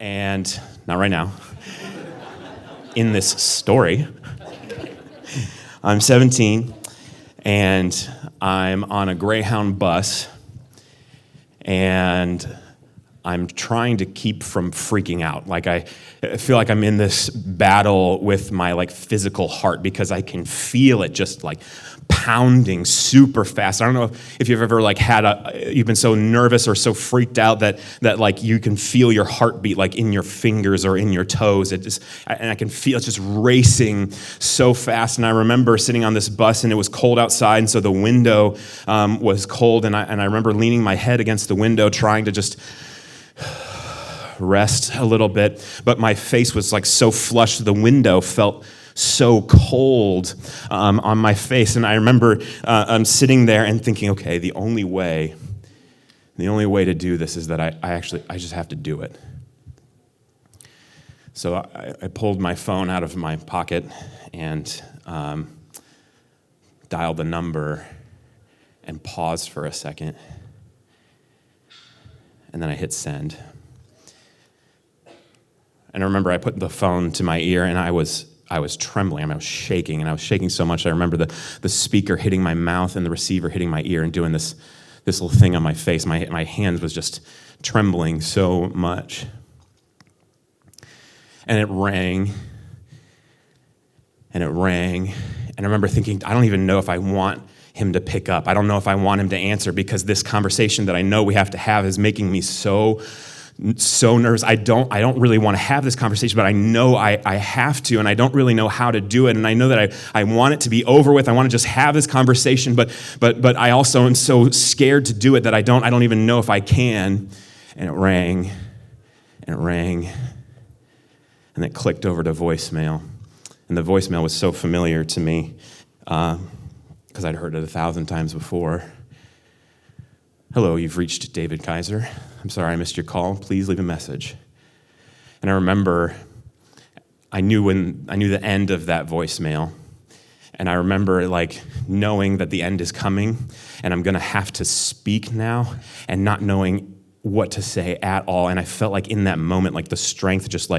And not right now. In this story, I'm 17, and I'm on a Greyhound bus, and I'm trying to keep from freaking out. Like I feel like I'm in this battle with my physical heart because I can feel it just pounding super fast. I don't know if you've ever you've been so nervous or so freaked out that you can feel your heartbeat in your fingers or in your toes. And I can feel it's just racing so fast. And I remember sitting on this bus and it was cold outside, and so the window was cold. And I remember leaning my head against the window, trying to just rest a little bit, but my face was so flushed, the window felt so cold on my face. And I remember I'm sitting there and thinking, okay, the only way to do this is that I just have to do it. So I pulled my phone out of my pocket and dialed the number and paused for a second. And then I hit send. And I remember I put the phone to my ear, and I was trembling. I was shaking, and I was shaking so much. I remember the speaker hitting my mouth and the receiver hitting my ear and doing this little thing on my face. My hand was just trembling so much. And it rang, and it rang. And I remember thinking, I don't even know if I want him to pick up. I don't know if I want him to answer, because this conversation that I know we have to have is making me so nervous. I don't really want to have this conversation, but I know I have to, and I don't really know how to do it. And I know that I want it to be over with. I want to just have this conversation, but I also am so scared to do it that I don't even know if I can. And it rang, and it rang, and it clicked over to voicemail. And the voicemail was so familiar to me, because I'd heard it 1,000 times before. Hello, you've reached David Kaiser. I'm sorry I missed your call. Please leave a message. And I remember I knew the end of that voicemail. And I remember knowing that the end is coming and I'm going to have to speak now, and not knowing what to say at all. And I felt in that moment, the strength just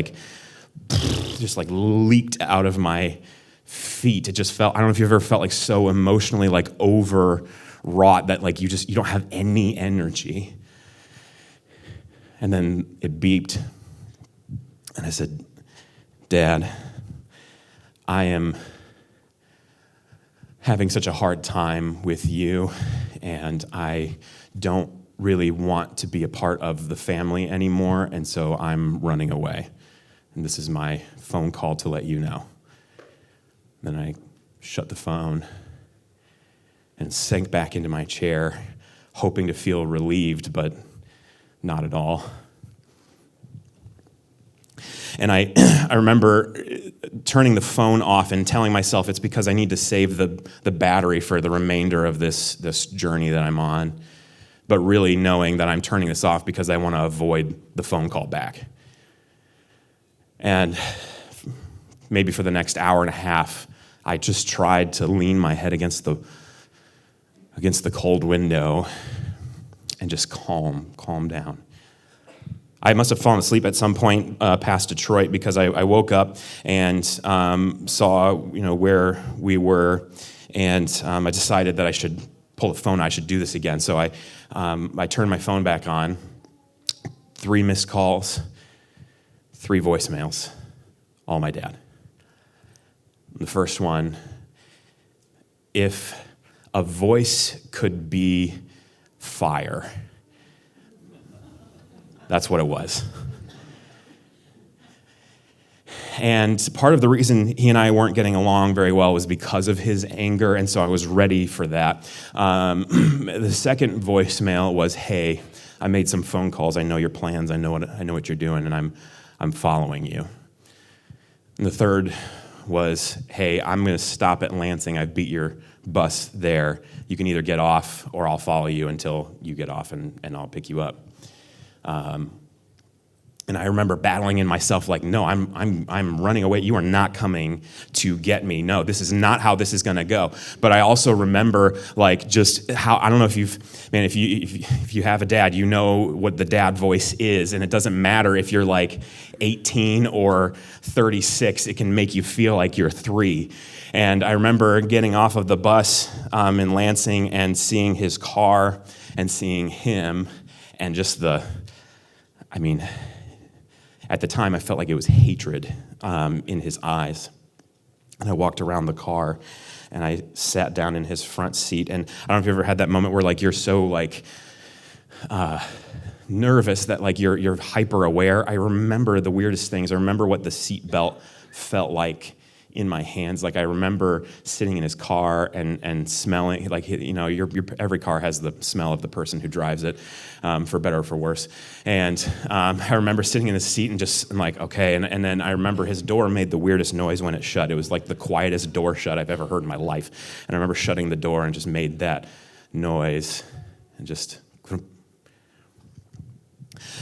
leaked out of my feet. It just felt, I don't know if you've ever felt so emotionally overwrought that you don't have any energy. And then it beeped, and I said, Dad, I am having such a hard time with you, and I don't really want to be a part of the family anymore, and so I'm running away. And this is my phone call to let you know. Then I shut the phone and sank back into my chair, hoping to feel relieved, but not at all. And I remember turning the phone off and telling myself it's because I need to save the battery for the remainder of this journey that I'm on, but really knowing that I'm turning this off because I want to avoid the phone call back. And maybe for the next hour and a half, I just tried to lean my head against the cold window and just calm down. I must have fallen asleep at some point past Detroit, because I woke up and saw where we were, and I decided that I should pull the phone. I should do this again. So I turned my phone back on. 3 missed calls, 3 voicemails, all my dad. The first one: if a voice could be fire, that's what it was. And part of the reason he and I weren't getting along very well was because of his anger, and so I was ready for that. The second voicemail was, hey, I made some phone calls. I know your plans. I know what you're doing, and I'm following you. And the third was, hey, I'm going to stop at Lansing. I've beat your bus there. You can either get off or I'll follow you until you get off, and I'll pick you up. And I remember battling in myself like, no, I'm running away. You are not coming to get me. No, this is not how this is going to go. But I also remember like just how, I don't know if if you have a dad, you know what the dad voice is. And it doesn't matter if you're like 18 or 36, it can make you feel like you're 3. And I remember getting off of the bus in Lansing and seeing his car and seeing him and just at the time, I felt like it was hatred in his eyes. And I walked around the car, and I sat down in his front seat. And I don't know if you ever had that moment where like you're so like nervous that like you're hyper aware. I remember the weirdest things. I remember what the seat belt felt like in my hands. Like I remember sitting in his car and smelling, like, you know, every car has the smell of the person who drives it, for better or for worse. And I remember sitting in the seat and just like, okay. And then I remember his door made the weirdest noise when it shut. It was like the quietest door shut I've ever heard in my life. And I remember shutting the door and just made that noise and just...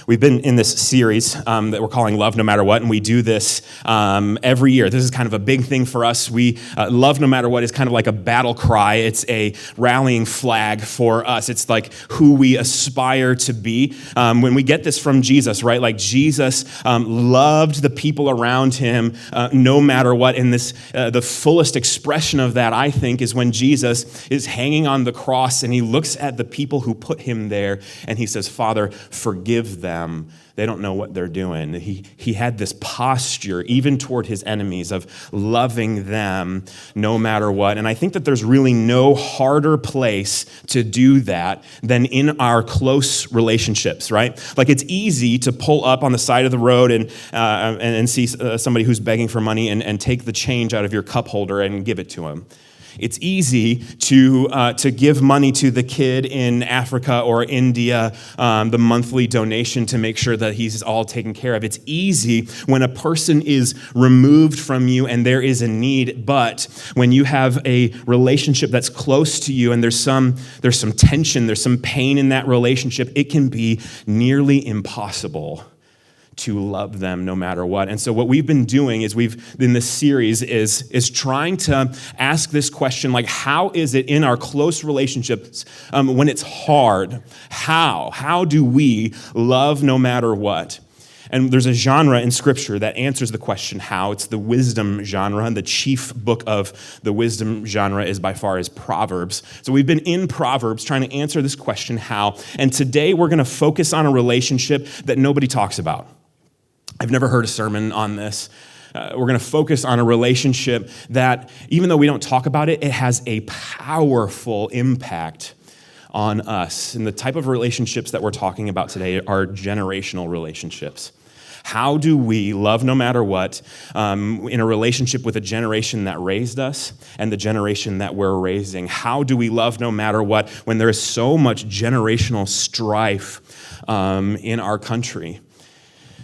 We've been in this series that we're calling Love No Matter What, and we do this every year. This is kind of a big thing for us. We Love No Matter What is kind of like a battle cry. It's a rallying flag for us. It's like who we aspire to be. When we get this from Jesus, right? Like Jesus loved the people around him no matter what. And this, the fullest expression of that, I think, is when Jesus is hanging on the cross and he looks at the people who put him there and he says, Father, forgive them. They don't know what they're doing. He had this posture, even toward his enemies, of loving them no matter what. And I think that there's really no harder place to do that than in our close relationships, right? Like it's easy to pull up on the side of the road and see somebody who's begging for money and take the change out of your cup holder and give it to them. It's easy to give money to the kid in Africa or India, the monthly donation to make sure that he's all taken care of. It's easy when a person is removed from you and there is a need, but when you have a relationship that's close to you and there's some tension, there's some pain in that relationship, it can be nearly impossible to love them no matter what. And so what we've been doing is in this series is trying to ask this question, like, how is it in our close relationships when it's hard? How do we love no matter what? And there's a genre in Scripture that answers the question how. It's the wisdom genre, and the chief book of the wisdom genre is by far is Proverbs. So we've been in Proverbs trying to answer this question how. And today we're going to focus on a relationship that nobody talks about. I've never heard a sermon on this. We're going to focus on a relationship that, even though we don't talk about it, it has a powerful impact on us. And the type of relationships that we're talking about today are generational relationships. How do we love no matter what in a relationship with a generation that raised us and the generation that we're raising? How do we love no matter what when there is so much generational strife in our country?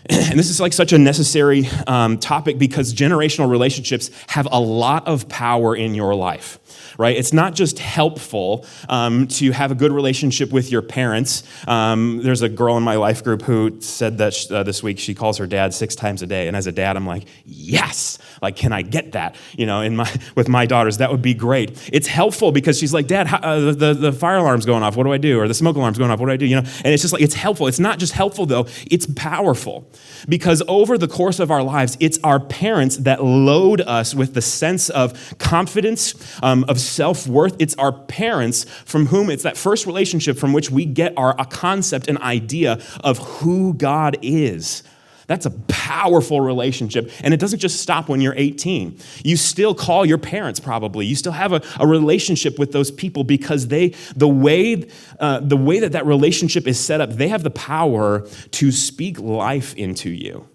And this is like such a necessary topic because generational relationships have a lot of power in your life, right? It's not just helpful to have a good relationship with your parents. There's a girl in my life group who said that this week she calls her dad 6 times a day. And as a dad, I'm like, yes, like, can I get that? You know, with my daughters, that would be great. It's helpful because she's like, Dad, the fire alarm's going off. What do I do? Or the smoke alarm's going off. What do I do? You know, and it's just like, it's helpful. It's not just helpful though, it's powerful. Because over the course of our lives, it's our parents that load us with the sense of confidence, of self-worth. It's our parents from whom it's that first relationship from which we get a concept, an idea of who God is. That's a powerful relationship, and it doesn't just stop when you're 18. You still call your parents probably. You still have a relationship with those people because the way that relationship is set up, they have the power to speak life into you.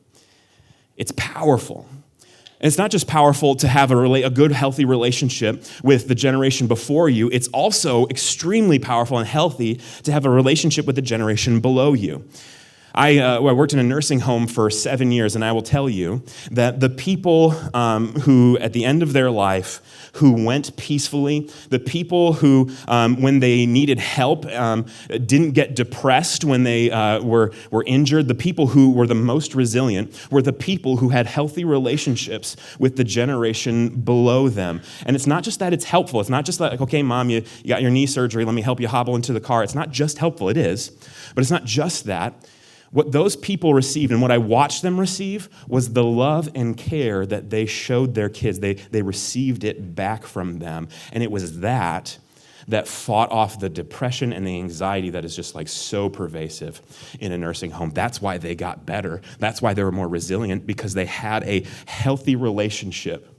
It's powerful. And it's not just powerful to have a good, healthy relationship with the generation before you. It's also extremely powerful and healthy to have a relationship with the generation below you. I worked in a nursing home for 7 years, and I will tell you that the people who, at the end of their life, who went peacefully, the people who, when they needed help, didn't get depressed when they were injured, the people who were the most resilient were the people who had healthy relationships with the generation below them. And it's not just that it's helpful. It's not just like, okay, Mom, you got your knee surgery. Let me help you hobble into the car. It's not just helpful. It is. But it's not just that. What those people received and what I watched them receive was the love and care that they showed their kids. They received it back from them. And it was that fought off the depression and the anxiety that is just like so pervasive in a nursing home. That's why they got better. That's why they were more resilient, because they had a healthy relationship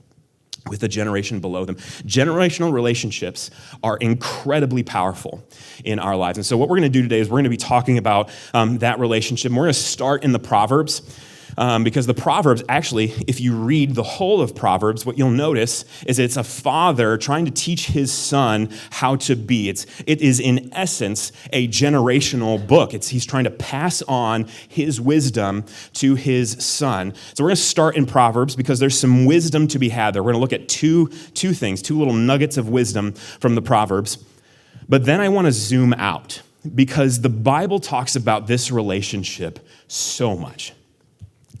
with the generation below them. Generational relationships are incredibly powerful in our lives. And so what we're going to do today is we're going to be talking about that relationship. And we're going to start in the Proverbs, because the Proverbs, actually, if you read the whole of Proverbs, what you'll notice is it's a father trying to teach his son how to be. It is, in essence, a generational book. He's trying to pass on his wisdom to his son. So we're going to start in Proverbs because there's some wisdom to be had there. We're going to look at two things, two little nuggets of wisdom from the Proverbs. But then I want to zoom out because the Bible talks about this relationship so much.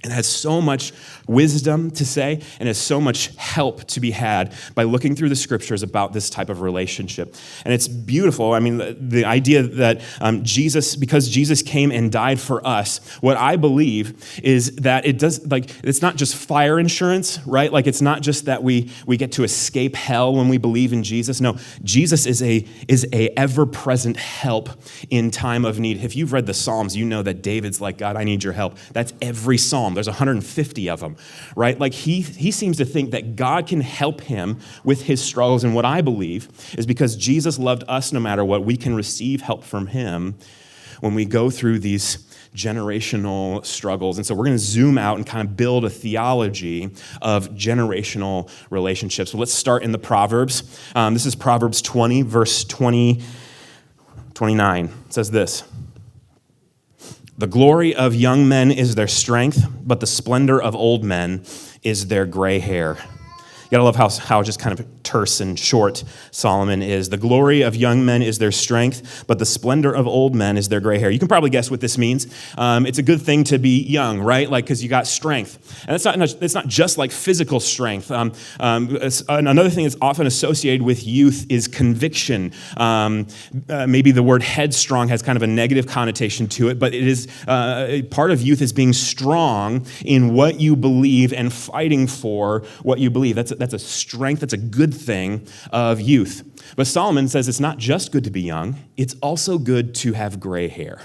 It has so much wisdom to say and has so much help to be had by looking through the scriptures about this type of relationship. And it's beautiful. I mean, the idea that because Jesus came and died for us, what I believe is that it's not just fire insurance, right? Like it's not just that we get to escape hell when we believe in Jesus. No, Jesus is a ever-present help in time of need. If you've read the Psalms, you know that David's like, God, I need your help. That's every Psalm. There's 150 of them, right? Like he seems to think that God can help him with his struggles. And what I believe is because Jesus loved us no matter what, we can receive help from him when we go through these generational struggles. And so we're going to zoom out and kind of build a theology of generational relationships. So let's start in the Proverbs. This is Proverbs 20, verse 29. It says this: "The glory of young men is their strength, but the splendor of old men is their gray hair." You gotta love how just kind of terse and short Solomon is. The glory of young men is their strength, but the splendor of old men is their gray hair. You can probably guess what this means. It's a good thing to be young, right? Like, because you got strength. And it's not just like physical strength. Another thing that's often associated with youth is conviction. Maybe the word headstrong has kind of a negative connotation to it, but it is part of youth is being strong in what you believe and fighting for what you believe. That's a strength, that's a good thing of youth. But Solomon says it's not just good to be young, it's also good to have gray hair.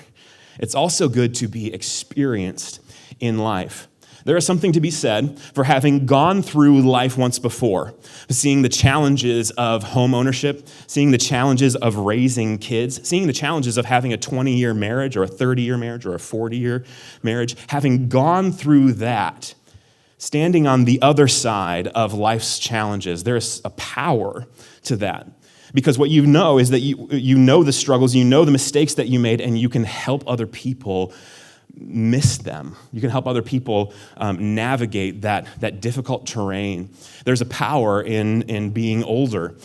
It's also good to be experienced in life. There is something to be said for having gone through life once before, seeing the challenges of home ownership, seeing the challenges of raising kids, seeing the challenges of having a 20-year marriage or a 30-year marriage or a 40-year marriage, having gone through that. Standing on the other side of life's challenges, there's a power to that. Because what you know is that you know the struggles, you know the mistakes that you made, and you can help other people miss them. You can help other people navigate that difficult terrain. There's a power in being older.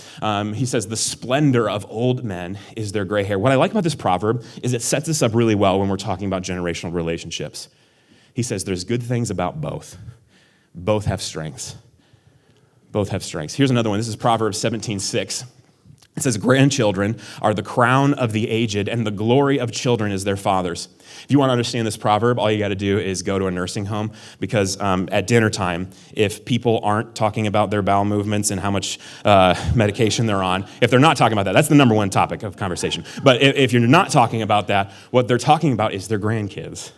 He says the splendor of old men is their gray hair. What I like about this proverb is it sets us up really well when we're talking about generational relationships. He says there's good things about both. Both have strengths. Both have strengths. Here's another one. This is Proverbs 17:6. It says, "Grandchildren are the crown of the aged, and the glory of children is their fathers." If you want to understand this proverb, all you got to do is go to a nursing home, because at dinner time, if people aren't talking about their bowel movements and how much medication they're on, if they're not talking about that, that's the number one topic of conversation. But if you're not talking about that, what they're talking about is their grandkids.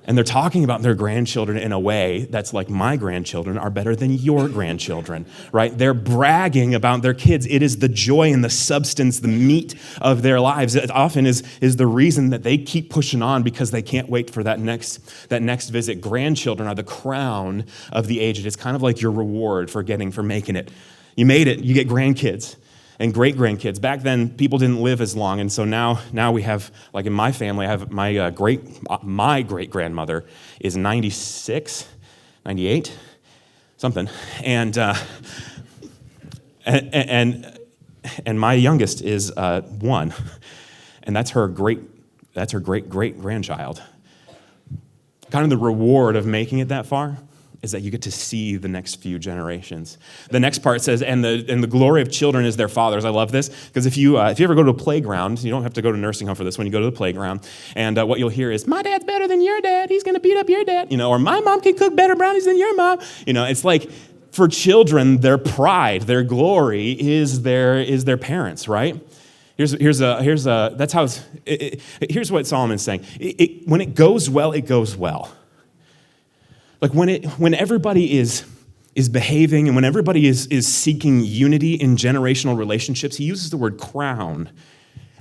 And they're talking about their grandchildren in a way that's like, my grandchildren are better than your grandchildren, right? They're bragging about their kids. It is the joy and the substance, the meat of their lives. It often is the reason that they keep pushing on, because they can't wait for that next visit. Grandchildren are the crown of the aged. It's kind of like your reward for making it. You made it, you get grandkids. and great-grandkids. Back then, people didn't live as long, and so now we have, like in my family, I have my great-grandmother is 96, 98, something, and my youngest is 1, and that's her great-great-grandchild. Kind of the reward of making it that far is that you get to see the next few generations. The next part says, and the glory of children is their fathers. I love this, because if you ever go to a playground, you don't have to go to a nursing home for this. When you go to the playground, and what you'll hear is, my dad's better than your dad. He's going to beat up your dad. Or my mom can cook better brownies than your mom. It's like, for children, their pride, their glory is their parents, right? Here's what Solomon's saying. When it goes well, it goes well. Like when everybody is behaving and when everybody is seeking unity in generational relationships, he uses the word crown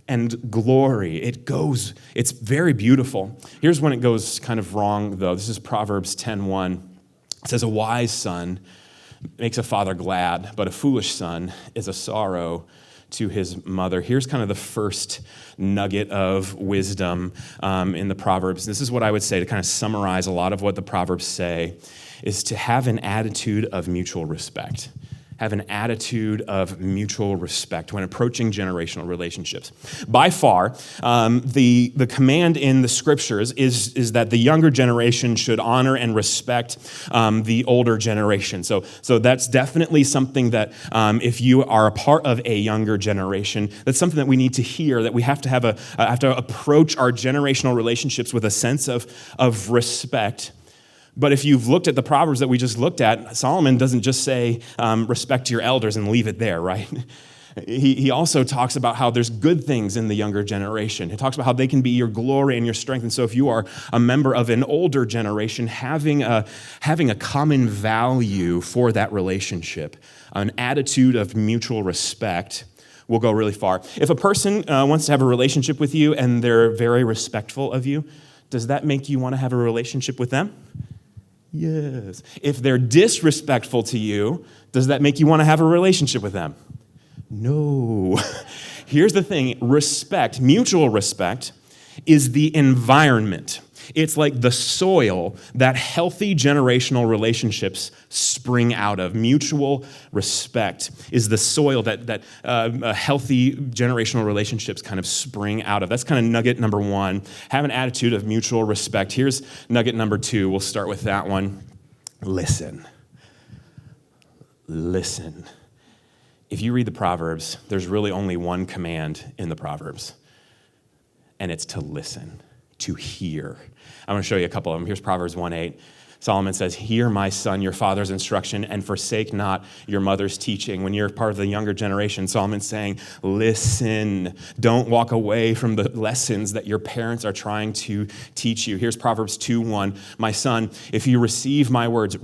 and glory. It's very beautiful. Here's when it goes kind of wrong, though. This is Proverbs 10:1. It says, a wise son makes a father glad, but a foolish son is a sorrow to his mother. Here's kind of the first nugget of wisdom in the Proverbs. This is what I would say to kind of summarize a lot of what the Proverbs say, is to have an attitude of mutual respect. Have an attitude of mutual respect when approaching generational relationships. By far, the command in the scriptures is that the younger generation should honor and respect the older generation. So that's definitely something that if you are a part of a younger generation, that's something that we need to hear, that we have to approach our generational relationships with a sense of respect. But if you've looked at the Proverbs that we just looked at, Solomon doesn't just say, respect your elders and leave it there, right? He also talks about how there's good things in the younger generation. He talks about how they can be your glory and your strength. And so if you are a member of an older generation, having a common value for that relationship, an attitude of mutual respect, will go really far. If a person wants to have a relationship with you and they're very respectful of you, does that make you want to have a relationship with them? Yes. If they're disrespectful to you, does that make you want to have a relationship with them? No. Here's the thing. Respect, mutual respect, is the environment. It's like the soil that healthy generational relationships spring out of. Mutual respect is the soil that healthy generational relationships kind of spring out of. That's kind of nugget number 1. Have an attitude of mutual respect. Here's nugget number 2. We'll start with that one. Listen. Listen. If you read the Proverbs, there's really only one command in the Proverbs, and it's to listen, to hear. I'm going to show you a couple of them. Here's Proverbs 1:8. Solomon says, hear, my son, your father's instruction, and forsake not your mother's teaching. When you're part of the younger generation, Solomon's saying, listen. Don't walk away from the lessons that your parents are trying to teach you. Here's Proverbs 2:1. My son, if you receive my words,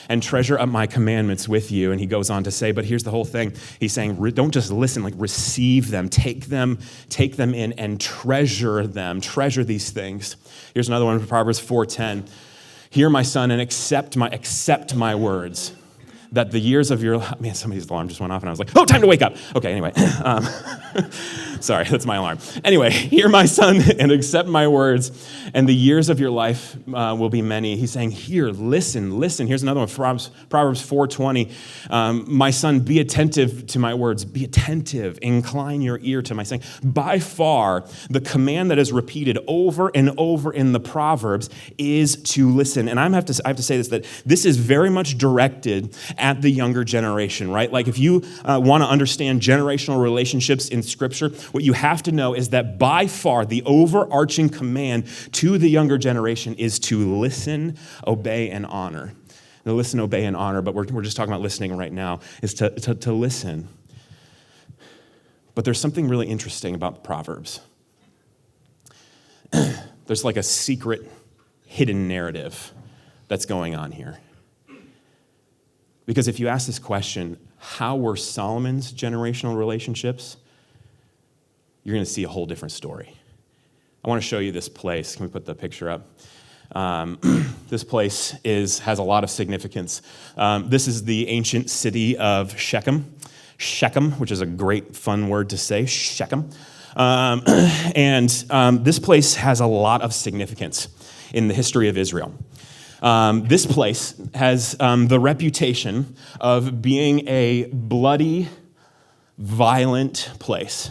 and treasure up my commandments with you. And he goes on to say, but here's the whole thing. He's saying, don't just listen, like receive them, take them in and treasure them. Treasure these things. Here's another one from Proverbs 4:10. Hear, my son, and accept my words, that the years of your... Man, somebody's alarm just went off, and I was like, oh, time to wake up. Okay, anyway. Sorry, that's my alarm. Anyway, hear, my son, and accept my words, and the years of your life will be many. He's saying, hear, listen. Here's another one, Proverbs 4:20. My son, be attentive to my words. Be attentive. Incline your ear to my saying. By far, the command that is repeated over and over in the Proverbs is to listen. And I have to say this, that this is very much directed at the younger generation, right? Like if you want to understand generational relationships in Scripture, what you have to know is that by far the overarching command to the younger generation is to listen, obey, and honor. Now, listen, obey, and honor, but we're just talking about listening right now, is to listen. But there's something really interesting about the Proverbs. There's like a secret, hidden narrative that's going on here. Because if you ask this question, how were Solomon's generational relationships? You're going to see a whole different story. I want to show you this place. Can we put the picture up? This place has a lot of significance. This is the ancient city of Shechem. Shechem, which is a great, fun word to say, Shechem. This place has a lot of significance in the history of Israel. This place has the reputation of being a bloody, violent place.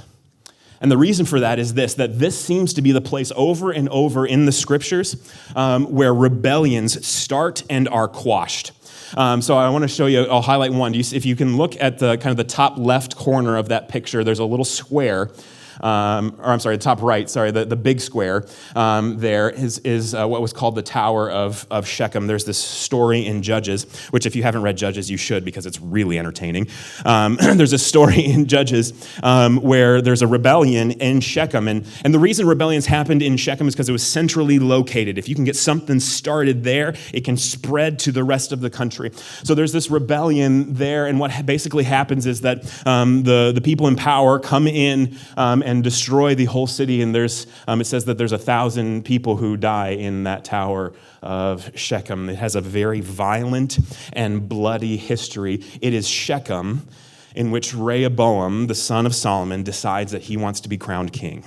And the reason for that is that this seems to be the place over and over in the scriptures where rebellions start and are quashed. So I want to show you, I'll highlight one. If you can look at the kind of the top left corner of that picture, there's a little square. The top right, the big square there is what was called the Tower of Shechem. There's this story in Judges, which if you haven't read Judges, you should because it's really entertaining. There's a story in Judges where there's a rebellion in Shechem. And the reason rebellions happened in Shechem is because it was centrally located. If you can get something started there, it can spread to the rest of the country. So there's this rebellion there, and what basically happens is that the people in power come in and destroy the whole city. And it says that there's 1,000 people who die in that Tower of Shechem. It has a very violent and bloody history. It is Shechem in which Rehoboam, the son of Solomon, decides that he wants to be crowned king.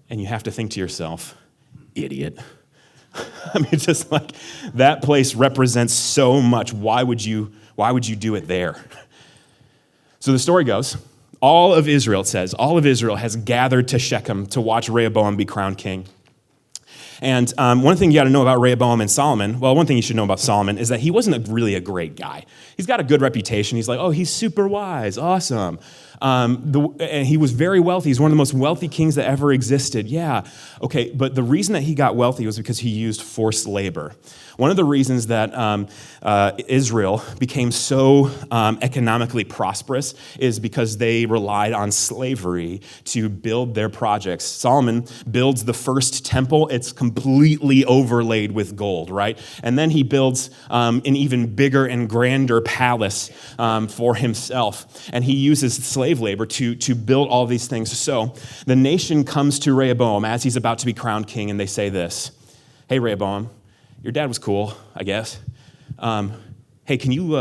And you have to think to yourself, idiot. I mean, just like that place represents so much. Why would you do it there? So the story goes, all of Israel has gathered to Shechem to watch Rehoboam be crowned king. And one thing you got to know about Rehoboam and Solomon, well, one thing you should know about Solomon is that he wasn't really a great guy. He's got a good reputation. He's like, oh, he's super wise, awesome. And he was very wealthy. He's one of the most wealthy kings that ever existed. Yeah, okay, but the reason that he got wealthy was because he used forced labor. One of the reasons that Israel became so economically prosperous is because they relied on slavery to build their projects. Solomon builds the first temple. It's completely overlaid with gold, right? And then he builds an even bigger and grander palace for himself. And he uses slave labor to build all these things. So the nation comes to Rehoboam as he's about to be crowned king, and they say this, hey, Rehoboam, your dad was cool, I guess. Hey, can you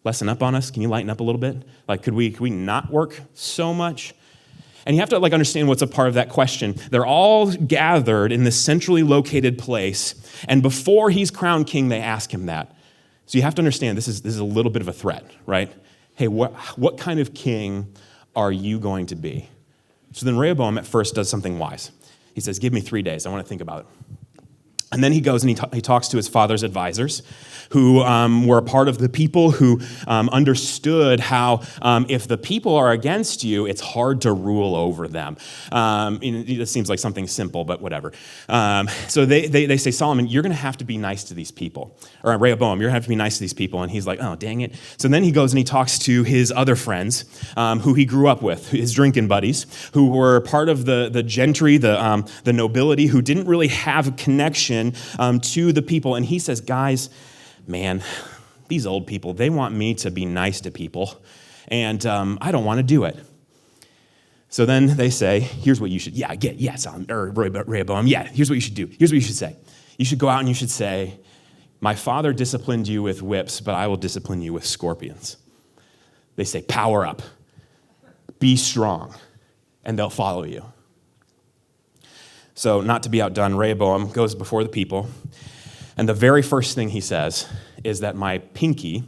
lessen up on us? Can you lighten up a little bit? Like, could we not work so much? And you have to understand what's a part of that question. They're all gathered in this centrally located place, and before he's crowned king, they ask him that. So you have to understand this is a little bit of a threat, right? Hey, what kind of king are you going to be? So then Rehoboam at first does something wise. He says, give me 3 days. I want to think about it. And then he goes and he talks to his father's advisors, who were a part of the people who understood how if the people are against you, it's hard to rule over them. It seems like something simple, but whatever. So they say, Solomon, you're going to have to be nice to these people. Or Rehoboam, you're going to have to be nice to these people. And he's like, oh, dang it. So then he goes and he talks to his other friends who he grew up with, his drinking buddies, who were part of the gentry, the nobility, who didn't really have a connection to the people. And he says, guys, man, these old people, they want me to be nice to people, and I don't want to do it. So then they say, here's what you should, Rehoboam, here's what you should do. Here's what you should say. You should go out and you should say, my father disciplined you with whips, but I will discipline you with scorpions. They say, power up, be strong, and they'll follow you. So not to be outdone, Rehoboam goes before the people, and the very first thing he says is that my pinky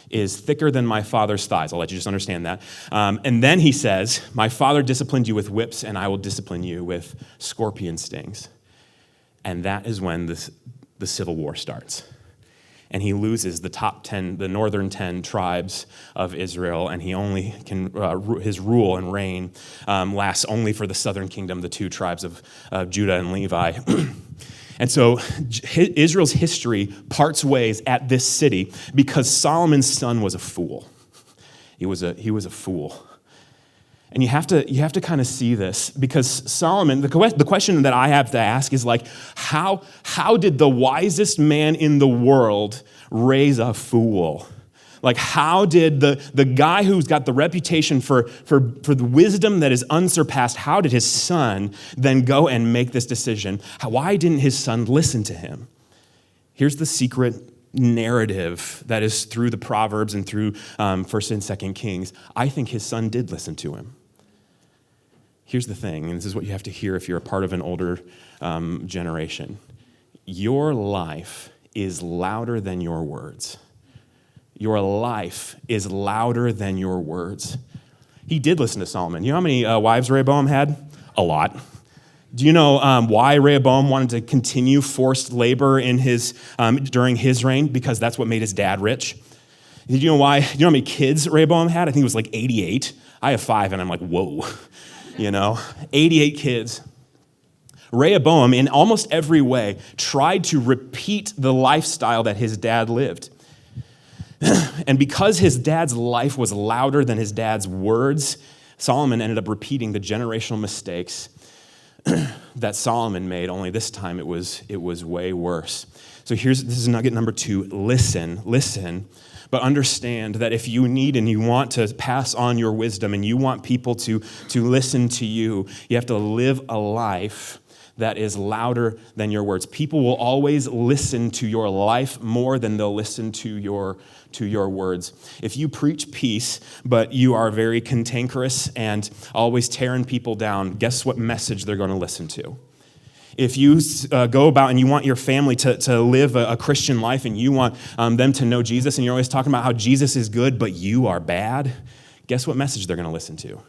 is thicker than my father's thighs. I'll let you just understand that. And then he says, my father disciplined you with whips, and I will discipline you with scorpion stings. And that is when the civil war starts. And he loses the top 10, the northern 10 tribes of Israel, and he only can, his rule and reign lasts only for the southern kingdom, the 2 tribes of Judah and Levi. And so Israel's history parts ways at this city because Solomon's son was a fool. He was a fool. And you have to kind of see this because Solomon, the question that I have to ask is how did the wisest man in the world raise a fool? Like, how did the guy who's got the reputation for the wisdom that is unsurpassed, how did his son then go and make this decision? Why didn't his son listen to him? Here's the secret narrative that is through the Proverbs and through 1st and 2nd Kings, I think his son did listen to him. Here's the thing, and this is what you have to hear if you're a part of an older generation. Your life is louder than your words. Your life is louder than your words. He did listen to Solomon. You know how many wives Rehoboam had? A lot. Do you know why Rehoboam wanted to continue forced labor in during his reign? Because that's what made his dad rich. Did you know why? Do you know how many kids Rehoboam had? I think it was like 88. I have 5, and I'm like, whoa. 88 kids. Rehoboam, in almost every way, tried to repeat the lifestyle that his dad lived. And because his dad's life was louder than his dad's words, Solomon ended up repeating the generational mistakes that Solomon made, only this time it was way worse. So this is nugget number 2, listen, but understand that if you need and you want to pass on your wisdom and you want people to listen to you, you have to live a life that is louder than your words. People will always listen to your life more than they'll listen to your words. If you preach peace, but you are very cantankerous and always tearing people down, guess what message they're going to listen to? If you go about and you want your family to live a Christian life and you want them to know Jesus and you're always talking about how Jesus is good, but you are bad, guess what message they're going to listen to?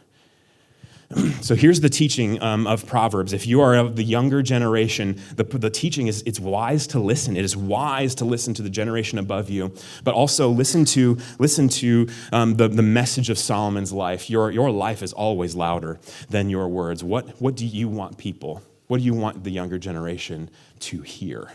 So here's the teaching of Proverbs. If you are of the younger generation, the teaching is it's wise to listen. It is wise to listen to the generation above you, but also listen to the message of Solomon's life. Your life is always louder than your words. What do you want people? What do you want the younger generation to hear?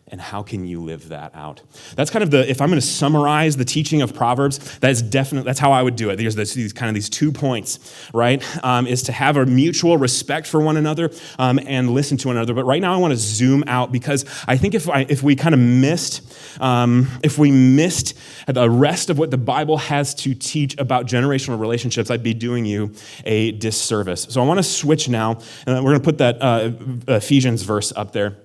And how can you live that out? That's kind of if I'm going to summarize the teaching of Proverbs, that's how I would do it. There's these 2 points, right? Is to have a mutual respect for one another and listen to one another. But right now I want to zoom out because I think if we kind of missed the rest of what the Bible has to teach about generational relationships, I'd be doing you a disservice. So I want to switch now, and we're going to put that Ephesians verse up there.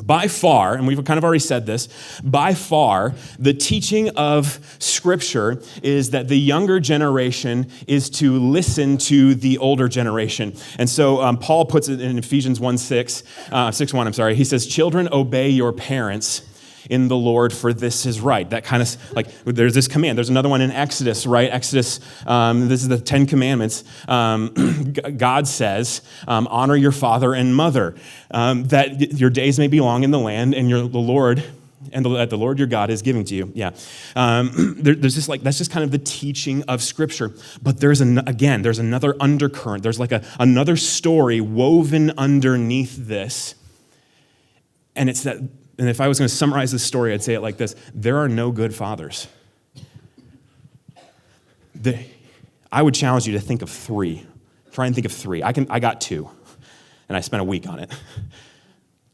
By far, and we've kind of already said this, by far, the teaching of Scripture is that the younger generation is to listen to the older generation. And so Paul puts it in Ephesians 6:1, he says, "Children, obey your parents in the Lord, for this is right." That kind of, like, there's this command. There's another one in Exodus, right? Exodus, this is the 10 Commandments. God says, honor your father and mother, that your days may be long in the land, and the Lord your God is giving to you. Yeah. There's just that's just kind of the teaching of Scripture. But there's another undercurrent. There's like another story woven underneath this. And it's that, and if I was going to summarize this story, I'd say it like this: there are no good fathers. I would challenge you to think of 3. Try and think of 3. I got 2, and I spent a week on it.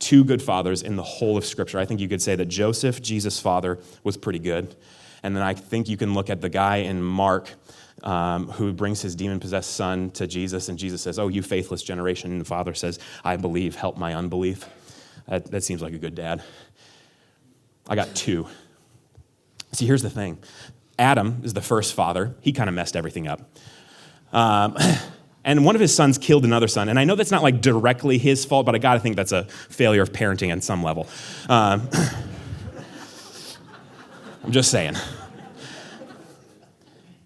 2 good fathers in the whole of Scripture. I think you could say that Joseph, Jesus' father, was pretty good. And then I think you can look at the guy in Mark who brings his demon-possessed son to Jesus, and Jesus says, "Oh, you faithless generation." And the father says, "I believe, help my unbelief." That seems like a good dad. I got 2. See, here's the thing. Adam is the first father. He kind of messed everything up. And one of his sons killed another son. And I know that's not like directly his fault, but I got to think that's a failure of parenting on some level. I'm just saying.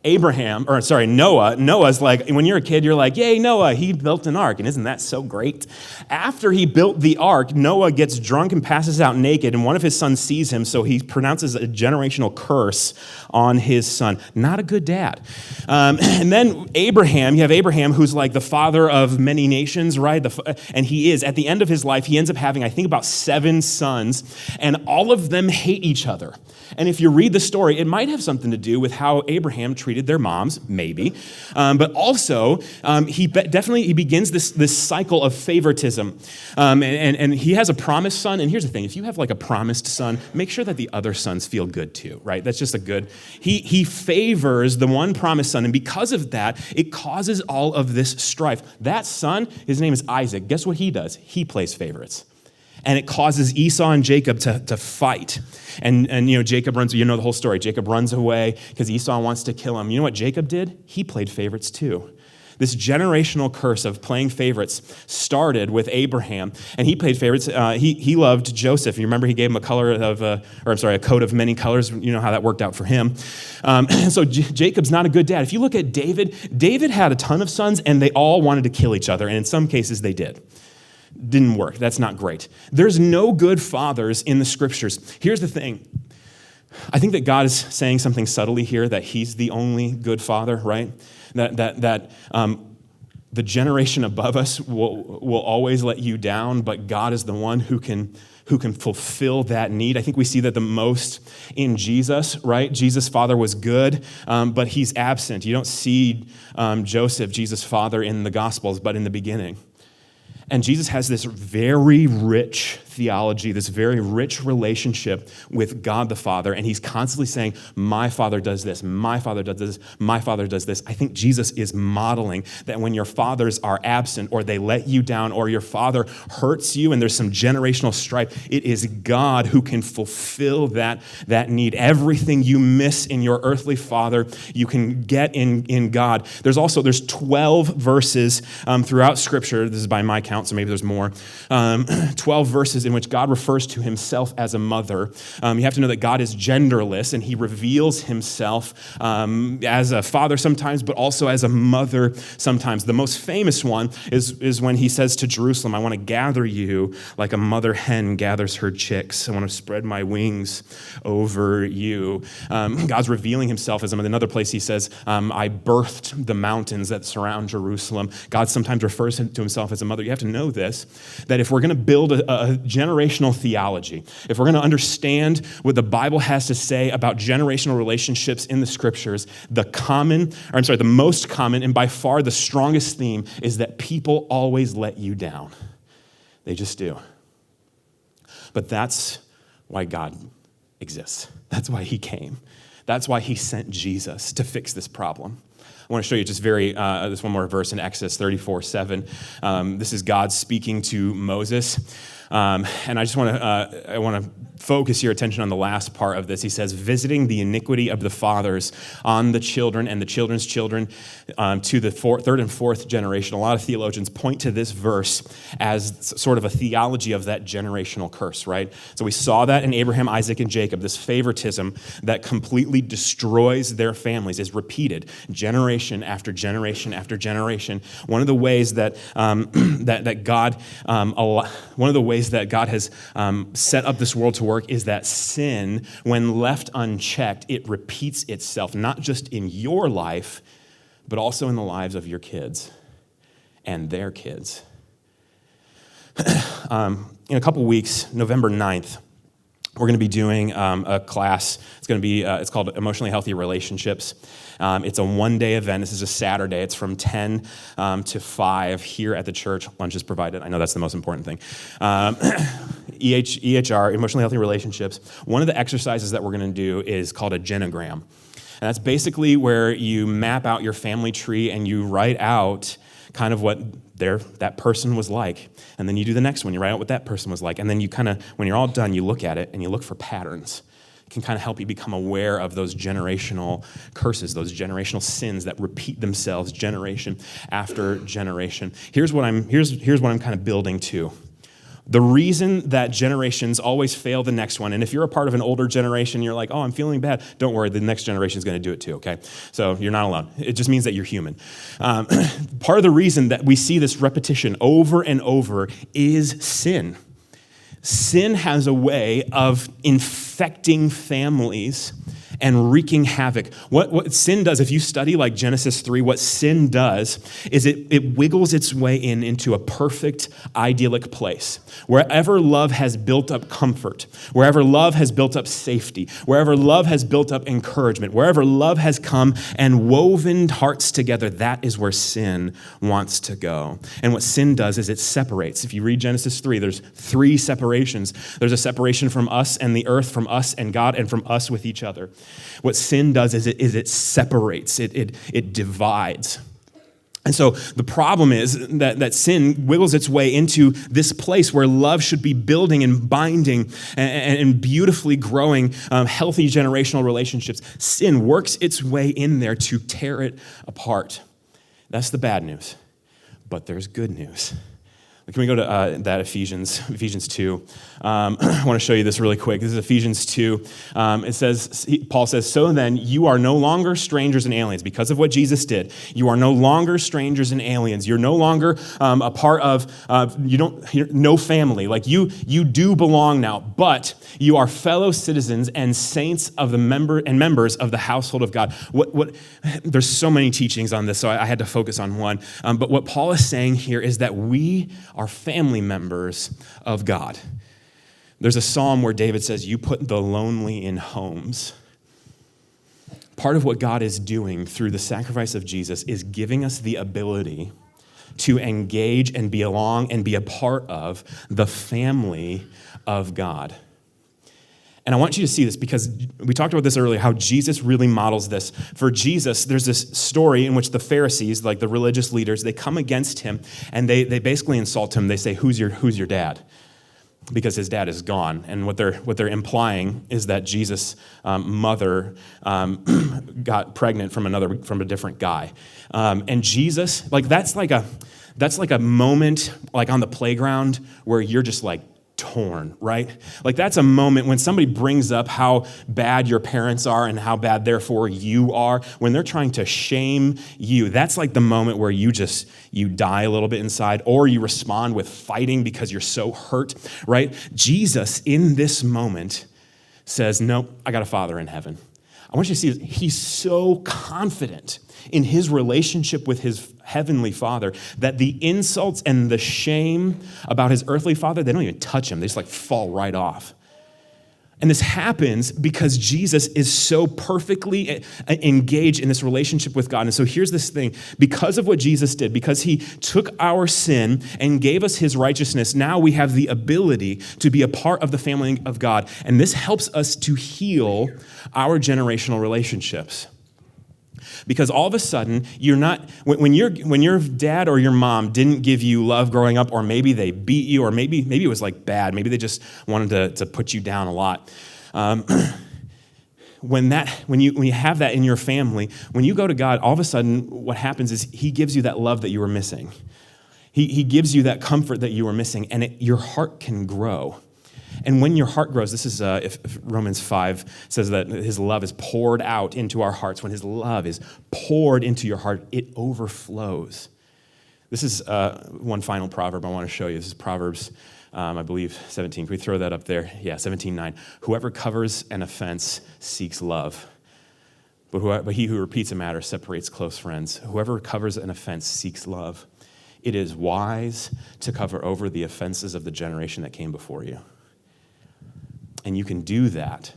Noah's like, when you're a kid, you're like, yay, Noah, he built an ark, and isn't that so great? After he built the ark, Noah gets drunk and passes out naked, and one of his sons sees him, so he pronounces a generational curse on his son. Not a good dad. And then you have Abraham, who's like the father of many nations, right? And he is, at the end of his life, he ends up having, I think, about 7 sons, and all of them hate each other. And if you read the story, it might have something to do with how Abraham treated their moms, maybe. But also, he begins this cycle of favoritism. And he has a promised son. And here's the thing. If you have like a promised son, make sure that the other sons feel good too, right? That's just he favors the one promised son. And because of that, it causes all of this strife. That son, his name is Isaac. Guess what he does? He plays favorites. And it causes Esau and Jacob to fight. And Jacob runs, the whole story. Jacob runs away because Esau wants to kill him. You know what Jacob did? He played favorites too. This generational curse of playing favorites started with Abraham, and he played favorites. He loved Joseph. You remember he gave him a coat of many colors. You know how that worked out for him. So Jacob's not a good dad. If you look at David had a ton of sons, and they all wanted to kill each other, and in some cases they did. Didn't work. That's not great. There's no good fathers in the scriptures. Here's the thing. I think that God is saying something subtly here, that he's the only good father, right? That the generation above us will always let you down, but God is the one who can fulfill that need. I think we see that the most in Jesus, right? Jesus' father was good, but he's absent. You don't see Joseph, Jesus' father, in the Gospels, but in the beginning. And Jesus has this very rich theology, this very rich relationship with God the Father, and he's constantly saying, my Father does this, my Father does this, my Father does this. I think Jesus is modeling that when your fathers are absent, or they let you down, or your father hurts you, and there's some generational strife, it is God who can fulfill that need. Everything you miss in your earthly father, you can get in God. There's 12 verses throughout Scripture, this is by my count, so maybe there's more, 12 verses in which God refers to himself as a mother. You have to know that God is genderless, and he reveals himself as a father sometimes, but also as a mother sometimes. The most famous one is when he says to Jerusalem, I want to gather you like a mother hen gathers her chicks. I want to spread my wings over you. God's revealing himself as a mother. Another place he says, I birthed the mountains that surround Jerusalem. God sometimes refers to himself as a mother. You have to know this, that if we're going to build a generational theology, if we're going to understand what the Bible has to say about generational relationships in the scriptures, the most common and by far the strongest theme is that people always let you down. They just do. But that's why God exists. That's why he came. That's why he sent Jesus to fix this problem. I want to show you just this one more verse in Exodus 34:7. This is God speaking to Moses. And I just want to focus your attention on the last part of this. He says, visiting the iniquity of the fathers on the children and the children's children to the third and fourth generation. A lot of theologians point to this verse as sort of a theology of that generational curse, right? So we saw that in Abraham, Isaac, and Jacob. This favoritism that completely destroys their families is repeated generation after generation after generation. One of the ways that God has set up this world to work is that sin, when left unchecked, it repeats itself, not just in your life, but also in the lives of your kids and their kids. In a couple weeks, November 9th, we're going to be doing a class. It's called Emotionally Healthy Relationships. It's a one-day event. This is a Saturday. It's from 10 to 5 here at the church. Lunch is provided. I know that's the most important thing. EHR, Emotionally Healthy Relationships. One of the exercises that we're going to do is called a genogram. And that's basically where you map out your family tree and you write out kind of what that person was like. And then you do the next one. You write out what that person was like. And then you kind of, when you're all done, you look at it and you look for patterns. It can kind of help you become aware of those generational curses, those generational sins that repeat themselves generation after generation. Here's what I'm kind of building to. The reason that generations always fail the next one, and if you're a part of an older generation, you're like, oh, I'm feeling bad. Don't worry, the next generation is going to do it too, okay? So you're not alone. It just means that you're human. Part of the reason that we see this repetition over and over is sin. Sin has a way of infecting families and wreaking havoc. What sin does, if you study like Genesis 3, what sin does is it wiggles its way into a perfect, idyllic place. Wherever love has built up comfort, wherever love has built up safety, wherever love has built up encouragement, wherever love has come and woven hearts together, that is where sin wants to go. And what sin does is it separates. If you read Genesis 3, there's 3 separations. There's a separation from us and the earth, from us and God, and from us with each other. What sin does is it separates, it divides. And so the problem is that sin wiggles its way into this place where love should be building and binding and beautifully growing healthy generational relationships. Sin works its way in there to tear it apart. That's the bad news. But there's good news. Can we go to that Ephesians 2? I want to show you this really quick. This is Ephesians 2. It says, Paul says, so then you are no longer strangers and aliens because of what Jesus did. You are no longer strangers and aliens. You're no longer a part of, you're no family. Like you do belong now, but you are fellow citizens and saints of the members of the household of God. There's so many teachings on this, so I had to focus on one. But what Paul is saying here is that we are family members of God. There's a psalm where David says, you put the lonely in homes. Part of what God is doing through the sacrifice of Jesus is giving us the ability to engage and belong and be a part of the family of God. And I want you to see this because we talked about this earlier, how Jesus really models this. For Jesus, there's this story in which the Pharisees, like the religious leaders, they come against him and they basically insult him. They say, who's your dad? Because his dad is gone. And what they're implying is that Jesus' mother got pregnant from a different guy. And Jesus, that's like a moment like on the playground where you're just like torn, right? Like that's a moment when somebody brings up how bad your parents are and how bad therefore you are, when they're trying to shame you. That's like the moment where you die a little bit inside, or you respond with fighting because you're so hurt, right? Jesus in this moment says, nope, I got a Father in heaven. I want you to see this. He's so confident in his relationship with his heavenly Father that the insults and the shame about his earthly father, they don't even touch him. They just like fall right off. And this happens because Jesus is so perfectly engaged in this relationship with God. And so here's this thing. Because of what Jesus did, because he took our sin and gave us his righteousness, now we have the ability to be a part of the family of God. And this helps us to heal our generational relationships. Because all of a sudden, you're not, when your dad or your mom didn't give you love growing up, or maybe they beat you, or maybe it was like bad, maybe they just wanted to put you down a lot. When you have that in your family, when you go to God, all of a sudden what happens is he gives you that love that you were missing. He gives you that comfort that you were missing, and your heart can grow. And when your heart grows, this is if Romans 5 says that his love is poured out into our hearts. When his love is poured into your heart, it overflows. This is one final proverb I want to show you. This is Proverbs, I believe, 17. Can we throw that up there? Yeah, 17:9. Whoever covers an offense seeks love, but he who repeats a matter separates close friends. Whoever covers an offense seeks love. It is wise to cover over the offenses of the generation that came before you. And you can do that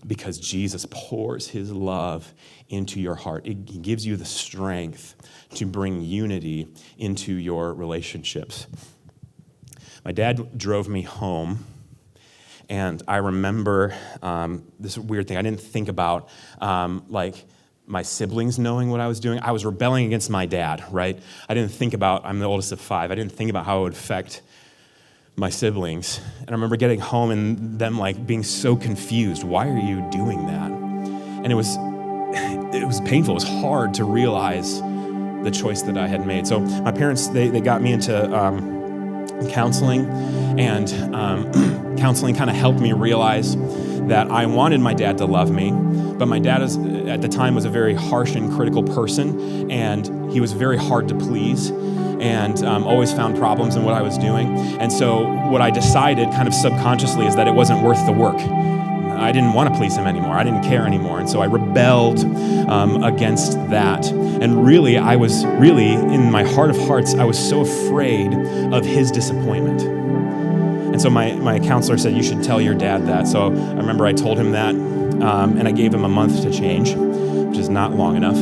because Jesus pours his love into your heart. He gives you the strength to bring unity into your relationships. My dad drove me home, and I remember this weird thing. I didn't think about my siblings knowing what I was doing. I was rebelling against my dad, right? I didn't think about, I'm the oldest of 5. I didn't think about how it would affect my siblings. And I remember getting home and them being so confused. Why are you doing that? And it was painful. It was hard to realize the choice that I had made. So my parents, they got me into counseling, and counseling kind of helped me realize that I wanted my dad to love me, but my dad at the time was a very harsh and critical person, and he was very hard to please, and always found problems in what I was doing. And so what I decided kind of subconsciously is that it wasn't worth the work. I didn't want to please him anymore. I didn't care anymore. And so I rebelled against that. And really, in my heart of hearts, I was so afraid of his disappointment. And so my counselor said, you should tell your dad that. So I remember I told him that, and I gave him a month to change, which is not long enough.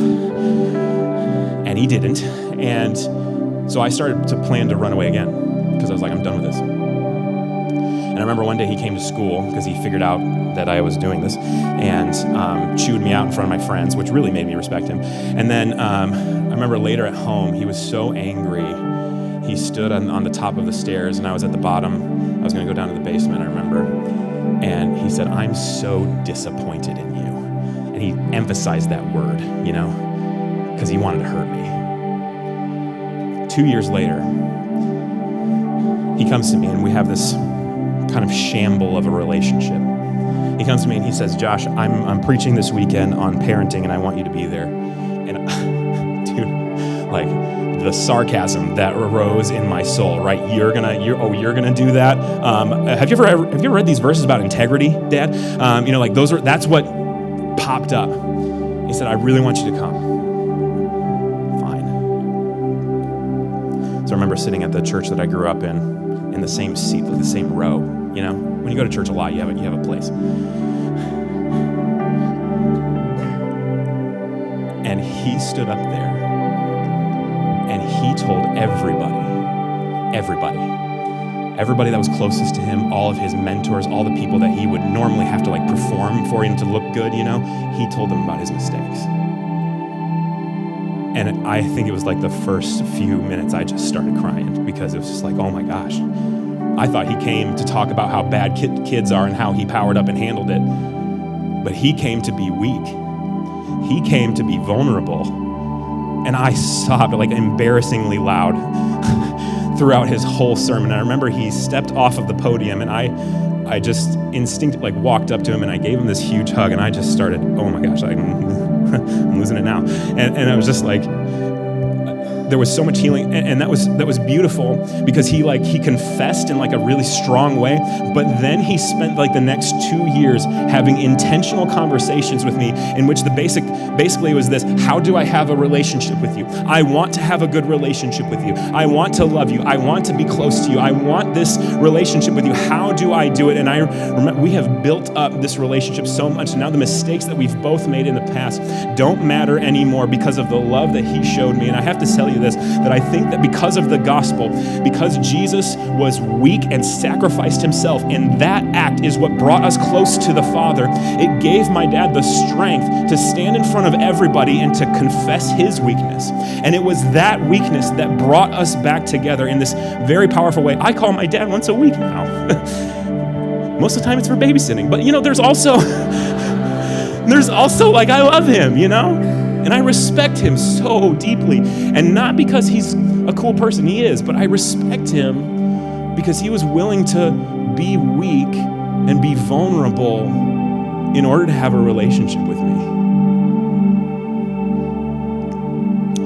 And he didn't. And so I started to plan to run away again, because I was like, I'm done with this. And I remember one day he came to school because he figured out that I was doing this, and chewed me out in front of my friends, which really made me respect him. And then I remember later at home, he was so angry. He stood on the top of the stairs, and I was at the bottom. I was going to go down to the basement, I remember. And he said, "I'm so disappointed in you." And he emphasized that word, because he wanted to hurt me. 2 years later, he comes to me, and we have this kind of shamble of a relationship. He comes to me and he says, "Josh, I'm preaching this weekend on parenting, and I want you to be there." And dude, like the sarcasm that arose in my soul, right? You're gonna do that. Have you ever read these verses about integrity, Dad? That's what popped up. He said, "I really want you to come." Fine. So I remember sitting at the church that I grew up in the same seat, like the same row. When you go to church a lot, you have a place. And he stood up there and he told everybody that was closest to him, all of his mentors, all the people that he would normally have to perform for him to look good, he told them about his mistakes. And I think it was the first few minutes I just started crying, because it was just oh my gosh. I thought he came to talk about how bad kids are and how he powered up and handled it. But he came to be weak. He came to be vulnerable. And I sobbed embarrassingly loud throughout his whole sermon. I remember he stepped off of the podium, and I just instinctively walked up to him, and I gave him this huge hug, and I just started, oh my gosh, I'm losing it now. And I was just there was so much healing, and that was beautiful, because he confessed in a really strong way. But then he spent the next 2 years having intentional conversations with me, in which basically was this: how do I have a relationship with you? I want to have a good relationship with you. I want to love you. I want to be close to you. I want this relationship with you. How do I do it? And I remember we have built up this relationship so much. Now the mistakes that we've both made in the past don't matter anymore, because of the love that he showed me. And I have to tell you this, that I think that because of the gospel, because Jesus was weak and sacrificed himself, and that act is what brought us close to the Father, it gave my dad the strength to stand in front of everybody and to confess his weakness. And it was that weakness that brought us back together in this very powerful way. I call my dad once a week now. Most of the time it's for babysitting, but there's also I love him, And I respect him so deeply. And not because he's a cool person, he is, but I respect him because he was willing to be weak and be vulnerable in order to have a relationship with me.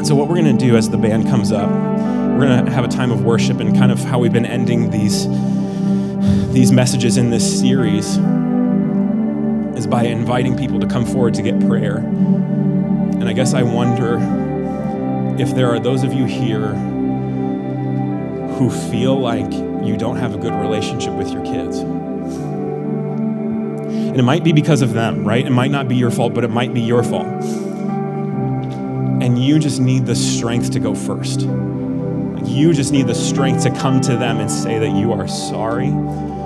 So what we're going to do as the band comes up, we're going to have a time of worship, and kind of how we've been ending these messages in this series is by inviting people to come forward to get prayer. And I guess I wonder if there are those of you here who feel like you don't have a good relationship with your kids. And it might be because of them, right? It might not be your fault, but it might be your fault. And you just need the strength to go first. You just need the strength to come to them and say that you are sorry,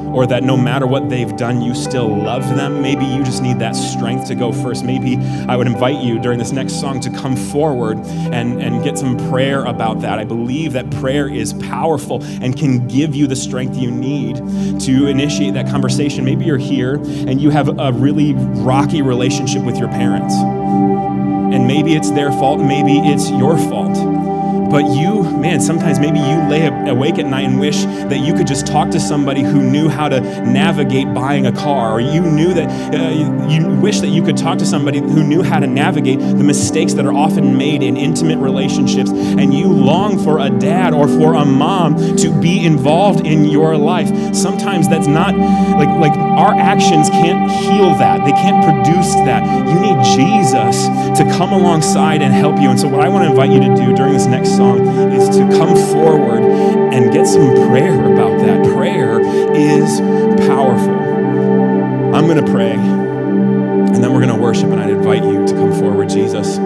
or that no matter what they've done, you still love them. Maybe you just need that strength to go first. Maybe I would invite you during this next song to come forward and get some prayer about that. I believe that prayer is powerful and can give you the strength you need to initiate that conversation. Maybe you're here and you have a really rocky relationship with your parents. And maybe it's their fault, maybe it's your fault. But sometimes maybe you lay awake at night and wish that you could just talk to somebody who knew how to navigate buying a car, or you wish that you could talk to somebody who knew how to navigate the mistakes that are often made in intimate relationships, and you long for a dad or for a mom to be involved in your life. Sometimes that's not, our actions can't heal that. They can't produce that. You need Jesus to come alongside and help you. And so what I want to invite you to do during this next song is to come forward and get some prayer about that. Prayer is powerful. I'm going to pray, and then we're going to worship, and I'd invite you to come forward, Jesus.